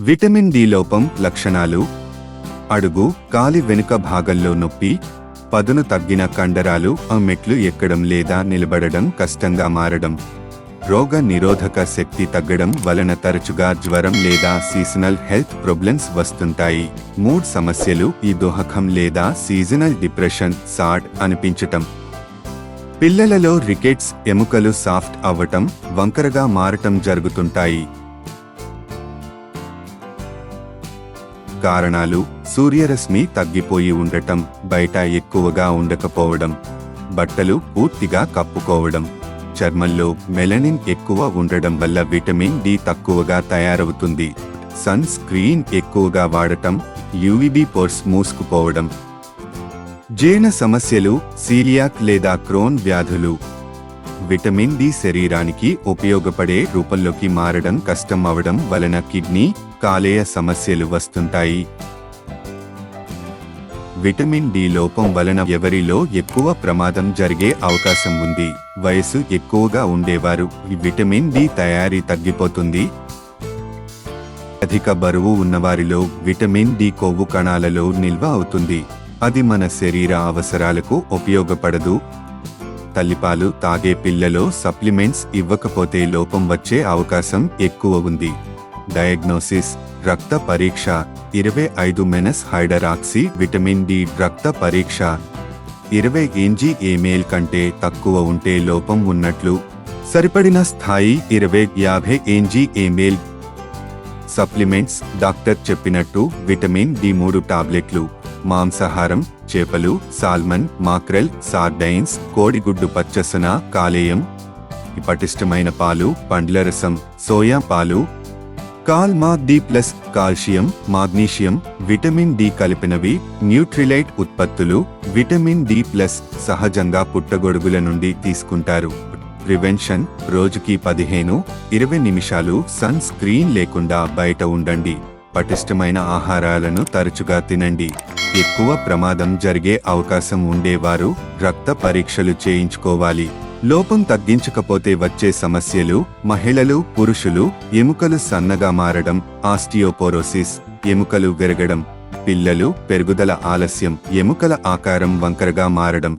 Vitamin D లోపం లక్షణాలు: అడుగు, కాలి వెనుక భాగంలో నొప్పి, పదును తగ్గిన కండరాలు, మెట్లు ఎక్కడం లేదా నిలబడడం కష్టంగా మారడం, రోగ నిరోధక శక్తి తగ్గడం వలన తరచుగా జ్వరం లేదా సీజనల్ హెల్త్ ప్రాబ్లమ్స్ వస్తుంటాయి. మూడ్ సమస్యలు, ఈ దోహకం లేదా సీజనల్ డిప్రెషన్, సాడ్ అనిపించటం. పిల్లలలో రికెట్స్, ఎముకలు సాఫ్ట్ అవ్వటం, వంకరగా మారటం జరుగుతుంటాయి. కారణాలు: సూర్యరశ్మి తగ్గిపోయి ఉండటం, బయట ఎక్కువగా ఉండకపోవడం, బట్టలు పూర్తిగా కప్పుకోవడం, చర్మంలో మెలనిన్ ఎక్కువ ఉండడం వల్ల విటమిన్ డి తక్కువగా తయారవుతుంది, సన్ స్క్రీన్ ఎక్కువగా వాడటం, యూవీబీ పోర్స్ మూసుకుపోవడం. జీర్ణ సమస్యలు, సీలియాక్ లేదా క్రోన్ వ్యాధులు. విటమిన్ డి శరీరానికి ఉపయోగపడే రూపంలోకి మారడం కష్టం అవడం వలన కిడ్నీ, కాలేయ సమస్యలు వస్తుంటాయి. విటమిన్ డి లోపం వలన ఎవరిలో ఎక్కువ ప్రమాదం జరిగే అవకాశం ఉంది? వయసు ఎక్కువగా ఉండేవారు. విటమిన్ డి తయారీ తగ్గిపోతుంది. అధిక బరువు ఉన్నవారిలో విటమిన్ డి కొవ్వు కణాలలో నిల్వ అవుతుంది. అది మన శరీర అవసరాలకు ఉపయోగపడదు. తల్లిపాలు తాగే పిల్లలో సప్లిమెంట్స్ ఇవ్వకపోతే లోపం వచ్చే అవకాశం ఎక్కువ ఉంది. డయాగ్నోసిస్: రక్త పరీక్ష 25 హైడరాక్సీ విటమిన్ డి రక్త పరీక్ష 20 ng/ml కంటే తక్కువ ఉంటే లోపం ఉన్నట్లు. సరిపడిన స్థాయి 20-50 ng/ml. సప్లిమెంట్స్: డాక్టర్ చెప్పినట్టు విటమిన్ డి 3 టాబ్లెట్లు. మాంసాహారం: చేపలు, సాల్మన్, మాక్రెల్, సార్డైన్స్, కోడిగుడ్డు, పచ్చసొన, కాలేయం, పటిష్టమైన పాలు, పండ్ల రసం, సోయా పాలు. Cal Mag D Plus: calcium, magnesium, vitamin D కలిపినవి. న్యూట్రిలైట్ ఉత్పత్తులు. విటమిన్ డి ప్లస్ సహజంగా పుట్టగొడుగుల నుండి తీసుకుంటారు. ప్రివెన్షన్: రోజుకి 15-20 నిమిషాలు సన్ స్క్రీన్ లేకుండా బయట ఉండండి. పటిష్టమైన ఆహారాలను తరచుగా తినండి. ఎక్కువ ప్రమాదం జరిగే అవకాశం ఉండేవారు రక్త పరీక్షలు చేయించుకోవాలి. లోపం తగ్గించకపోతే వచ్చే సమస్యలు: మహిళలు, పురుషులు, ఎముకలు సన్నగా మారడం, ఆస్టియోపోరోసిస్, ఎముకలు విరగడం. పిల్లలు, పెరుగుదల ఆలస్యం, ఎముకల ఆకారం వంకరగా మారడం.